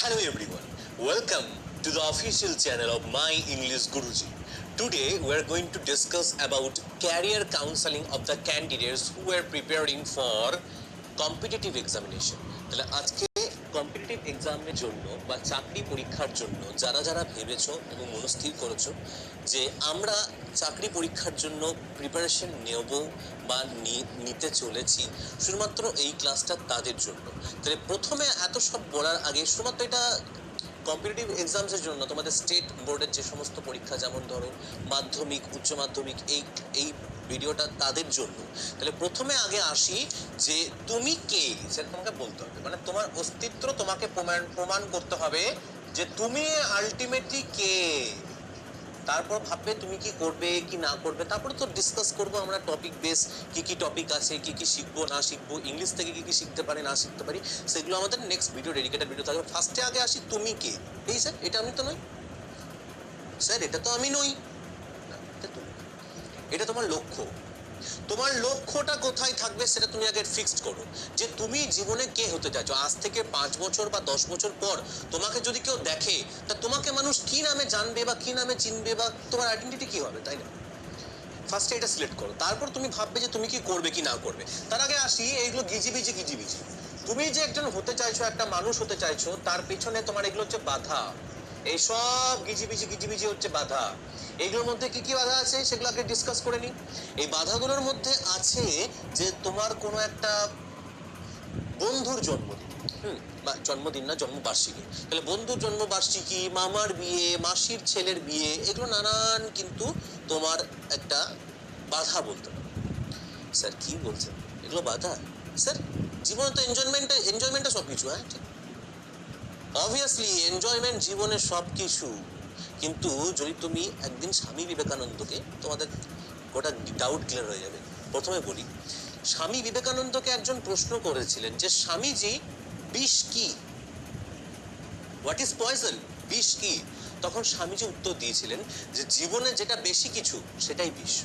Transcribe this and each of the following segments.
Hello everyone, welcome to the official channel of My English Guruji. Today we are going to discuss about career counseling of the candidates who are preparing for competitive examination. তাহলে আজকে competitive এক্সামের জন্য বা চাকরি পরীক্ষার জন্য যারা যারা ভেবেছো এবং মনস্থির করেছো যে আমরা চাকরি পরীক্ষার জন্য প্রিপারেশন নেব বা নিতে চলেছি, শুধুমাত্র এই ক্লাসটা তাদের জন্য। তাহলে প্রথমে এত সব বলার আগে শুধুমাত্র এটা কম্পিটিটিভ এক্সামসের জন্য, তোমাদের স্টেট বোর্ডের যে সমস্ত পরীক্ষা, যেমন ধরো মাধ্যমিক, উচ্চ মাধ্যমিক, এই ভিডিওটা তাদের জন্য। তাহলে প্রথমে আগে আসি যে তুমি কে, সেটা তোমাকে বলতে হবে, মানে তোমার অস্তিত্ব তোমাকে প্রমাণ করতে হবে যে তুমি আলটিমেটলি কে। তারপর ভাববে তুমি কি করবে কি না করবে, তারপরে তো ডিসকাস করবো আমরা টপিক বেস, কি কি টপিক আছে, কি কি শিখবো না শিখবো, ইংলিশ থেকে কি কি শিখতে পারি না শিখতে পারি, সেগুলো আমাদের নেক্সট ভিডিও, ডেডিকেটেড ভিডিও থাকবে। ফার্স্টে আগে আসি তুমি কে। এই স্যার এটা আমি তো নই, স্যার এটা তো আমি নই, এটা তোমার লক্ষ্য। তোমার লক্ষ্যটা কোথায় থাকবে সেটা তুমি আগে ফিক্সড করো, যে তুমি জীবনে কে হতে চাইছো। আজ থেকে 5 বছর বা 10 বছর পর তোমাকে যদি কেউ দেখে, তা তোমাকে মানুষ কি নামে জানবে বা কি নামে চিনবে, বা তোমার আইডেন্টিটি কি হবে, তাই না? ফার্স্টে এটা সিলেক্ট করো, তারপর তুমি ভাববে যে তুমি কি করবে কি না করবে। তার আগে আসি এইগুলো গিজিবিজি। তুমি যে একজন হতে চাইছো, একটা মানুষ হতে চাইছো, তার পেছনে তোমার এগুলো হচ্ছে বাধা। এইসব গিজিবিজি হচ্ছে বাধা। এইগুলোর মধ্যে কি কি বাধা আছে সেগুলো আগে ডিসকাস করে নিই। এই বাধাগুলোর মধ্যে আছে যে তোমার কোনো একটা বন্ধুর জন্মদিন, বা জন্মদিন না, জন্মবার্ষিকী। তাহলে বন্ধুর জন্মবার্ষিকী, মামার বিয়ে, মাসির ছেলের বিয়ে, এগুলো নানান কিন্তু তোমার একটা বাধা বলতে পারো। স্যার কি বলছেন, এগুলো বাধা? স্যার জীবনে তো এনজয়মেন্টটা সব কিছু। হ্যাঁ ঠিক, অবভিয়াসলি এনজয়মেন্ট জীবনের সব কিছু। কিন্তু যদি তুমি একদিন স্বামী বিবেকানন্দকে, তোমাদের গোটা ডাউট ক্লিয়ার হয়ে যাবে। প্রথমে বলি, স্বামী বিবেকানন্দকে একজন প্রশ্ন করেছিলেন যে স্বামীজি, বিষ কি, হোয়াট ইজ পয়জন, বিষ কি? তখন স্বামীজি উত্তর দিয়েছিলেন যে জীবনে যেটা বেশি কিছু সেটাই বিষ।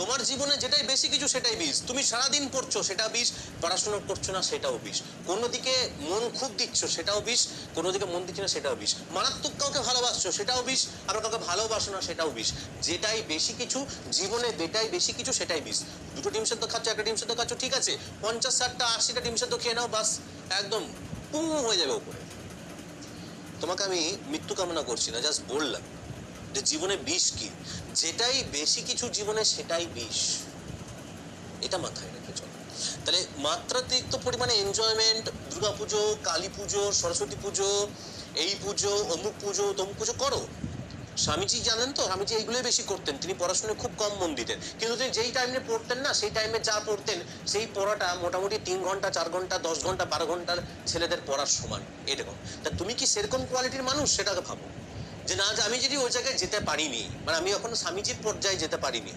তোমার জীবনে যেটাই বেশি কিছু সেটাই বিষ। তুমি সারাদিন পড়ছো সেটা বিষ, পড়াশোনা করছো না সেটাও বিষ, কোনো দিকে মন খুব দিচ্ছ সেটাও বিষ, কোনো দিকে মন দিচ্ছ না সেটাও বিষ, মারাত্মক কাউকে ভালোবাসছো সেটাও বিষ, আবার কাউকে ভালোবাসো না সেটাও বিষ। যেটাই বেশি কিছু জীবনে, যেটাই বেশি কিছু সেটাই বিষ। দুটো ডিম সেদ্ধ খাচ্ছ, একটা ডিম সেদ্ধ খাচ্ছ, ঠিক আছে, 50, 60টা, 80টা ডিম সেদ্ধ খেয়ে নাও, বাস একদম পুং হয়ে যাবে উপরে। তোমাকে আমি মৃত্যু কামনা করছি না, জাস্ট বললাম যে জীবনে বিষ কি, যেটাই বেশি কিছু জীবনে সেটাই বিষ, এটা মাথায় রেখে চলো। তাহলে মাত্রাতিরিক্ত পরিমাণে এনজয়মেন্ট, দুর্গাপুজো, কালী পুজো, সরস্বতী পুজো, এই পুজো, অমুক পুজো, তমুক পুজো করো। স্বামীজি জানেন তো, স্বামীজি এইগুলোই বেশি করতেন, তিনি পড়াশোনায় খুব কম মন দিতেন, কিন্তু তিনি যেই টাইমে পড়তেন না, সেই টাইমে যা পড়তেন সেই পড়াটা মোটামুটি 3 ঘন্টা, 4 ঘন্টা, 10 ঘন্টা, 12 ঘন্টার ছেলেদের পড়ার সমান। এরকম। তা তুমি কি সেরকম কোয়ালিটির মানুষ, সেটাকে ভাবো। যে না, আমি যদি ওই জায়গায় যেতে পারিনি, মানে আমি এখনো স্বামীজির পর্যায়ে যেতে পারিনি,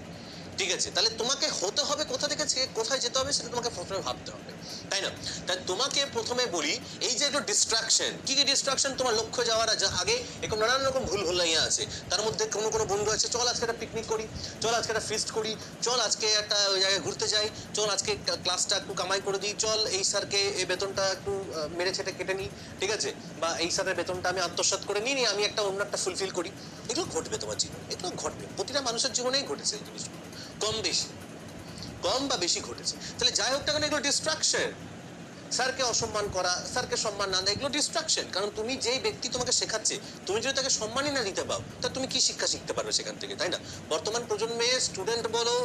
ঠিক আছে, তাহলে তোমাকে হতে হবে কোথা থেকে কোথায় যেতে হবে সেটা তোমাকে প্রথমে ভাবতে হবে, তাই না? তাই তোমাকে প্রথমে বলি, এই যে একটু ডিস্ট্রাকশন, কি কি ডিস্ট্রাকশন তোমার লক্ষ্য যাওয়ার আগে, এরকম নানান রকম ভুল ভুলাইয়া আছে। তার মধ্যে কোনো বন্ধু আছে, চল আজকে একটা পিকনিক করি, চল আজকে একটা ফিস্ট করি, চল আজকে একটা ওই জায়গায় ঘুরতে যাই, চল আজকে ক্লাসটা একটু কামাই করে দিই, চল এই স্যারকে এই বেতনটা একটু মেরে ছেটে কেটে নিই, ঠিক আছে, বা এই স্যারের বেতনটা আমি আত্মসাৎ করে নিই, আমি একটা অন্য একটা ফুলফিল করি। এগুলো ঘটবে তোমার জীবনে, এগুলো ঘটবে, প্রতিটা মানুষের জীবনেই ঘটেছে এই জিনিসগুলো, কম বা বেশি ঘটেছে। তাহলে যাই হোক না কেন, এগুলো ডিস্ট্রাকশন। স্যারকে অসম্মান করা, স্যারকে সম্মান না দেয়, এগুলো ডিস্ট্রাকশন। কারণ তুমি যেই ব্যক্তি তোমাকে শেখাচ্ছে, তুমি যদি তাকে সম্মানই না দিতে পাও, তা তুমি কি শিক্ষা শিখতে পারবে সেখান থেকে, তাই না? বর্তমান প্রজন্মে স্টুডেন্ট বলো,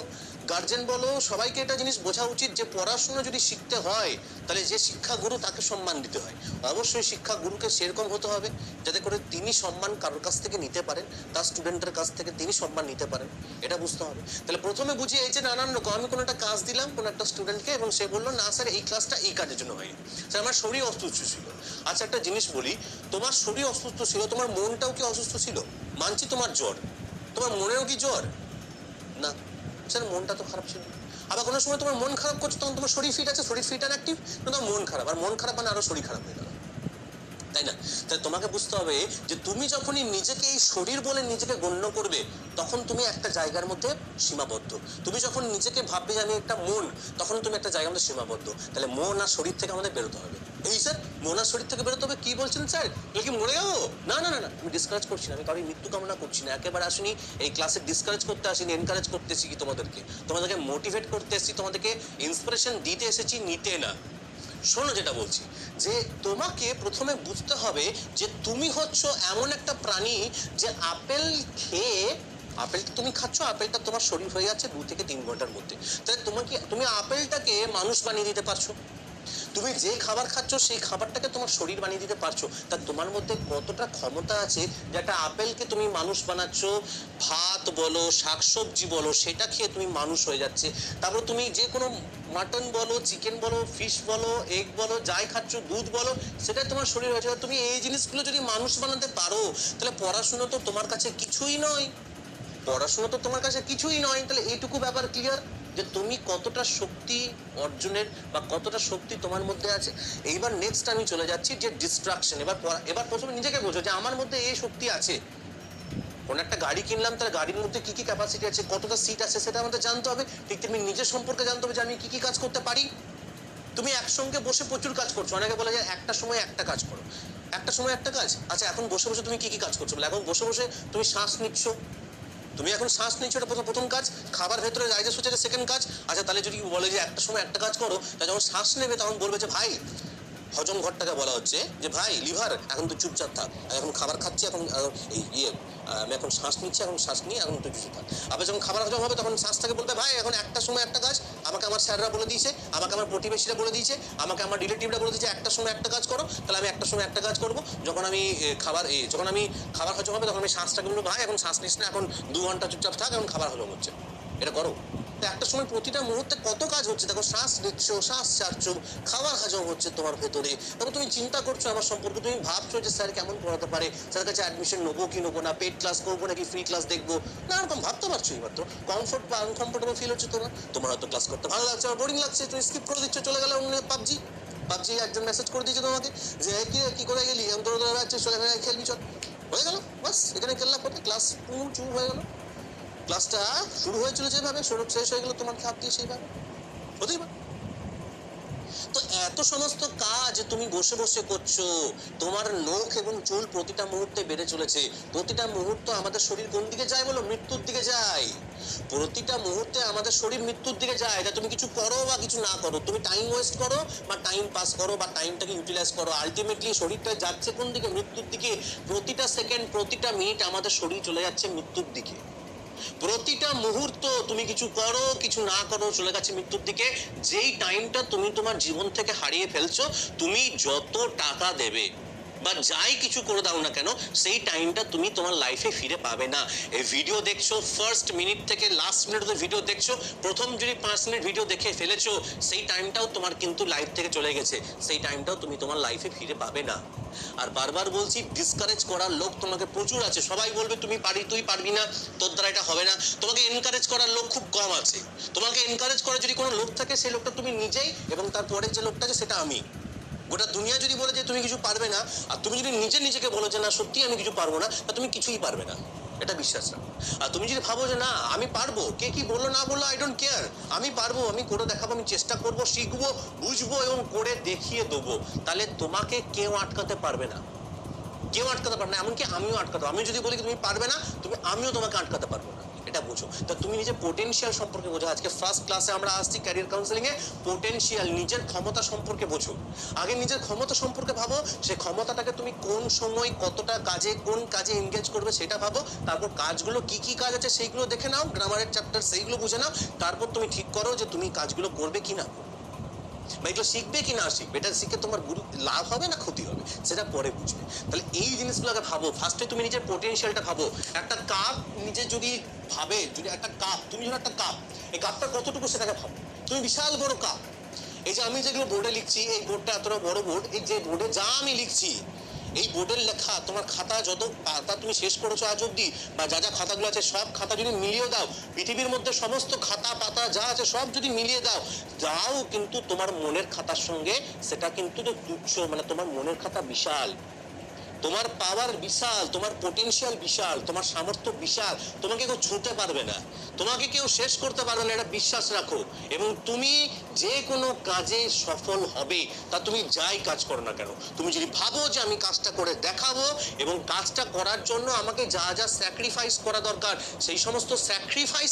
গার্জেন বলো, সবাইকে এটা জিনিস বোঝা উচিত যে পড়াশোনা যদি শিখতে হয়, তাহলে যে শিক্ষাগুরু তাকে সম্মান দিতে হয়। অবশ্যই শিক্ষাগুরুকে সেরকম হতে হবে যাতে করে তিনি সম্মান কারোর কাছ থেকে নিতে পারেন, তার স্টুডেন্টের কাছ থেকে তিনি সম্মান নিতে পারেন, এটা বুঝতে হবে। তাহলে প্রথমে বুঝিয়ে, এই যে নানান রকম, আমি কোনো একটা কাজ দিলাম কোনো একটা স্টুডেন্টকে, এবং সে বললো না স্যার এই ক্লাসটা এই কাজের জন্য হয়নি, স্যার আমার শরীর অসুস্থ ছিল। আচ্ছা একটা জিনিস বলি, তোমার শরীর অসুস্থ ছিল, তোমার মনটাও কি অসুস্থ ছিল? মানছি তোমার জ্বর, তোমার মনেও কি জ্বর? না, স্যার মনটা তো খারাপ ছিল। আবার কোনো সময় তোমার মন খারাপ করছো, তখন তোমার শরীর ফিট আছে, শরীর ফিট অ্যান্ড অ্যাক্টিভ, তোমার মন খারাপ, আর মন খারাপ মানে আরো শরীর খারাপ হয়ে গেল, তাই না? তাই তোমাকে বুঝতে হবে যে তুমি যখনই নিজেকে এই শরীর বলে নিজেকে গণ্য করবে, তখন তুমি একটা জায়গার মধ্যে সীমাবদ্ধ। তুমি যখন নিজেকে ভাববে যে আমি একটা মন, তখন তুমি একটা জায়গার মধ্যে সীমাবদ্ধ। তাহলে মন আর শরীর থেকে আমাদের বেরোতে হবে। এই স্যার, মন আর শরীর থেকে বেরোতে হবে কি বলছেন স্যার? এ কি মরে যাবো? না না না না, আমি ডিসকারেজ করছি না, আমি কারোর মৃত্যু কামনা করছি না, একেবারে আসিনি এই ক্লাসে ডিসকারেজ করতে আসিনি, এনকারেজ করতে এসেছি কি তোমাদেরকে মোটিভেট করতে এসেছি, তোমাদেরকে ইন্সপিরেশন দিতে এসেছি, নিতে না। শোনো যেটা বলছি, যে তোমাকে প্রথমে বুঝতে হবে যে তুমি হচ্ছ এমন একটা প্রাণী যে আপেল খেয়ে, আপেলটা তুমি খাচ্ছ, আপেলটা তোমার শরীর হয়ে যাচ্ছে 2 থেকে 3 ঘন্টার মধ্যে। তাহলে তুমি আপেলটাকে মানুষ বানিয়ে দিতে পারছো? তুমি যে খাবার খাচ্ছ সেই খাবারটাকে তোমার শরীর বানিয়ে দিতে পারছো? তা তোমার মধ্যে কতটা ক্ষমতা আছে যে একটা আপেলকে তুমি মানুষ বানাচ্ছ? ভাত বলো, শাকসবজি বলো, সেটা খেয়ে তুমি মানুষ হয়ে যাচ্ছে। তারপর তুমি যে কোনো মাটন বলো, চিকেন বলো, ফিশ বলো, এগ বলো, যাই খাচ্ছ, দুধ বলো, সেটাই তোমার শরীর হয়েছে। তুমি এই জিনিসগুলো যদি মানুষ বানাতে পারো, তাহলে পড়াশুনো তো তোমার কাছে কিছুই নয়। পড়াশোনা তো তোমার কাছে কিছুই নয়। তাহলে এইটুকু ব্যাপার ক্লিয়ার যে তুমি কতটা শক্তি অর্জনের বা কতটা শক্তি তোমার মধ্যে আছে। এইবার নেক্সট আমি চলে যাচ্ছি যে ডিস্ট্রাকশন। এবার প্রথমে নিজেকে বোঝো যে আমার মধ্যে এই শক্তি আছে। কোন একটা গাড়ি কিনলাম, তার গাড়ির মধ্যে কি কি ক্যাপাসিটি আছে, কতটা সিট আছে, সেটা আমাদের জানতে হবে। ঠিক তেমনি নিজের সম্পর্কে জানতে হবে যে আমি কি কি কাজ করতে পারি। তুমি একসঙ্গে বসে প্রচুর কাজ করছো, অনেকে বলে যে একটা সময় একটা কাজ করো। একটা সময় একটা কাজ, আচ্ছা এখন বসে বসে তুমি কি কি কাজ করছো? বলে এখন বসে বসে তুমি শ্বাস নিচ্ছ, তুমি এখন শ্বাস নিচ্ছ, এটা প্রথম কাজ। খাবার ভেতরে রাইজেস হচ্ছে এটা সেকেন্ড কাজ। আচ্ছা তাহলে যদি বলে যে একটা সময় একটা কাজ করো, তা যখন শ্বাস নেবে তখন বলবে যে ভাই, হজম ঘরটাকে বলা হচ্ছে যে ভাই লিভার এখন তুই চুপচাপ থাক, এখন খাবার খাচ্ছি, এখন এই আমি এখন শ্বাস নিচ্ছি, এখন শ্বাস নিয়ে এখন তুই চুপ থাক। আবার যখন খাবার হজম হবে তখন শ্বাসটাকে বলবে ভাই এখন একটা সময় একটা কাজ। আমাকে আমার স্যাররা বলে দিয়েছে, আমাকে আমার প্রতিবেশীরা বলে দিয়েছে, আমাকে আমার রিলেটিভরা বলে দিয়েছে একটা সময় একটা কাজ করো, তাহলে আমি একটা সময় একটা কাজ করবো। যখন আমি যখন আমি খাবার হজম হবে তখন আমি শ্বাসটাকে বলবো ভাই এখন শ্বাস নিস না, এখন 2 ঘন্টা চুপচাপ থাক, এখন খাবার হজম হচ্ছে। এটা করো। একটা সময় প্রতিটা মুহূর্তে কত কাজ হচ্ছে দেখো, শ্বাস নিচ্ছ, শ্বাস ছাড়ছো, খাবার হজম হচ্ছে তোমার ভেতরে। তারপর তুমি চিন্তা করছো আমার সম্পর্কে, তুমি ভাবছো যে স্যার কেমন পড়াতে পারে, স্যারের কাছে অ্যাডমিশন নেবো কি নেবো না, পেড ক্লাস করবো নাকি ফ্রি ক্লাস দেখবো, না এরকম ভাবতে পারছো। এবার তো কমফোর্ট বা আনকমফোর্টেবল ফিল হচ্ছে তোমার হয়তো ক্লাস করতে ভালো লাগছে আর বোরিং লাগছে, তুমি স্কিপ করে দিচ্ছ, চলে গেলে অন্য পাবজি একজন মেসেজ করে দিয়েছে তোমাকে যে কি করে গেলি, আমি তোর যাচ্ছে, চলে গেলে খেলবি, চল, হয়ে গেল বাস। এখানে খেললাম পরে ক্লাস চুপ হয়ে গেল। ক্লাসটা শুরু হয়েছিল যেভাবে, শেষ হয়ে গেল তোমার খাপ দিয়ে সেইভাবে, হতেই পারে। তো এত সমস্ত কাজ তুমি বসে বসে করছো, তোমার নখ এবং চুল প্রতিটা মুহূর্তে বেড়ে চলেছে। প্রতিটা মুহূর্ত আমাদের শরীর কোন দিকে যায় বলো? মৃত্যুর দিকে যায়। প্রতিটা মুহূর্তে আমাদের শরীর মৃত্যুর দিকে যায়। তা তুমি কিছু করো বা কিছু না করো, তুমি টাইম ওয়েস্ট করো বা টাইম পাস করো বা টাইমটাকে ইউটিলাইজ করো, আলটিমেটলি শরীরটা যাচ্ছে কোন দিকে? মৃত্যুর দিকে। প্রতিটা সেকেন্ড, প্রতিটা মিনিট আমাদের শরীর চলে যাচ্ছে মৃত্যুর দিকে। প্রতিটা মুহূর্ত তুমি কিছু করো কিছু না করো চলে গেছে মৃত্যুর দিকে। যেই টাইমটা তুমি তোমার জীবন থেকে হারিয়ে ফেলছো, তুমি যত টাকা দেবে বা যাই কিছু করে দাও না কেন, সেই টাইমটা তুমি তোমার লাইফে ফিরে পাবে না। এই ভিডিও দেখছো, ফার্স্ট মিনিট থেকে লাস্ট মিনিট অব্দি ভিডিও দেখছো, প্রথম যদি 5 মিনিট ভিডিও দেখে ফেলেছো, সেই টাইমটাও তোমার কিন্তু লাইফ থেকে চলে গেছে, সেই টাইমটাও তুমি তোমার লাইফে ফিরে পাবে না। আর বারবার বলছি, ডিসকারেজ করার লোক তোমাকে প্রচুর আছে। সবাই বলবে তুই পারবি না, তোর দ্বারা এটা হবে না। তোমাকে এনকারেজ করার লোক খুব কম আছে। তোমাকে এনকারেজ করার যদি কোনো লোক থাকে, সেই লোকটা তুমি নিজেই, এবং তারপরে যে লোকটা আছে সেটা আমি। গোটা দুনিয়া যদি বলে যে তুমি কিছু পারবে না, আর তুমি যদি নিজেকে বলো যে না সত্যি আমি কিছু পারবো না, তা তুমি কিছুই পারবে না, এটা বিশ্বাস রাখো। আর তুমি যদি ভাবো যে না আমি পারবো, কে কি বললো না বললো আই ডোন্ট কেয়ার, আমি পারবো, আমি করে দেখাবো, আমি চেষ্টা করবো, শিখবো, বুঝবো এবং করে দেখিয়ে দেবো, তাহলে তোমাকে কেউ আটকাতে পারবে না। কেউ আটকাতে পারবে না, এমনকি আমিও আটকাতে, আমি যদি বলি তুমি পারবে না, আমিও তোমাকে আটকাতে পারবো না, এটা বোঝো। তা তুমি নিজের পোটেনশিয়াল সম্পর্কে বোঝো। আজকে ফার্স্ট ক্লাসে আমরা আসছি ক্যারিয়ার কাউন্সেলিং এ, পোটেনশিয়াল, নিজের ক্ষমতা সম্পর্কে বোঝো। আগে নিজের ক্ষমতা সম্পর্কে ভাবো, সেই ক্ষমতাটাকে তুমি কোন সময় কতটা কাজে, কোন কাজে এনগেজ করবে সেটা ভাবো। তারপর কাজগুলো কি কি কাজ আছে সেইগুলো দেখে নাও, গ্রামারের চ্যাপ্টার সেইগুলো বুঝে নাও। তারপর তুমি ঠিক করো যে তুমি কাজগুলো করবে কি না, বা এগুলো শিখবে কি না শিখবে, এটা শিখে তোমার লাভ হবে না ক্ষতি হবে, সেটা পরে বুঝবে। তাহলে এই জিনিসগুলোকে ভাবো। ফার্স্টে তুমি নিজের পোটেনশিয়ালটা ভাবো। একটা কাপ নিজে যদি ভাবে, যদি একটা কাপ, তুমি ধরো একটা কাপ, এই কাপটা কতটুকু সেটাকে ভাবো। তুমি বিশাল বড় কাপ, এই যে আমি যেগুলো বোর্ডে লিখছি, এই বোর্ডটা এতটা বড় বোর্ড, এই যে বোর্ডে যা আমি লিখছি, এই বোর্ডের লেখা, তোমার খাতা যত পাতা তুমি শেষ করেছো আজ অব্দি, বা যা যা খাতাগুলো আছে সব খাতা যদি মিলিয়ে দাও, পৃথিবীর মধ্যে সমস্ত খাতা পাতা যা আছে সব যদি মিলিয়ে দাও কিন্তু তোমার মনের খাতার সঙ্গে সেটা কিন্তু তুচ্ছ, মানে তোমার মনের খাতা বিশাল। তোমার পাওয়ার বিশাল, তোমার পোটেনশিয়াল বিশাল, তোমার সামর্থ্য বিশাল, তোমাকে কেউ ছুঁতে পারবে না, তোমাকে কেউ শেষ করতে পারবে না, এটা বিশ্বাস রাখো। এবং তুমি যে কোনো কাজে সফল হবে, তা তুমি যাই কাজ করো না কেন। তুমি যদি ভাবো যে আমি কাজটা করে দেখাবো এবং কাজটা করার জন্য আমাকে যা যা স্যাক্রিফাইস করা দরকার সেই সমস্ত স্যাক্রিফাইস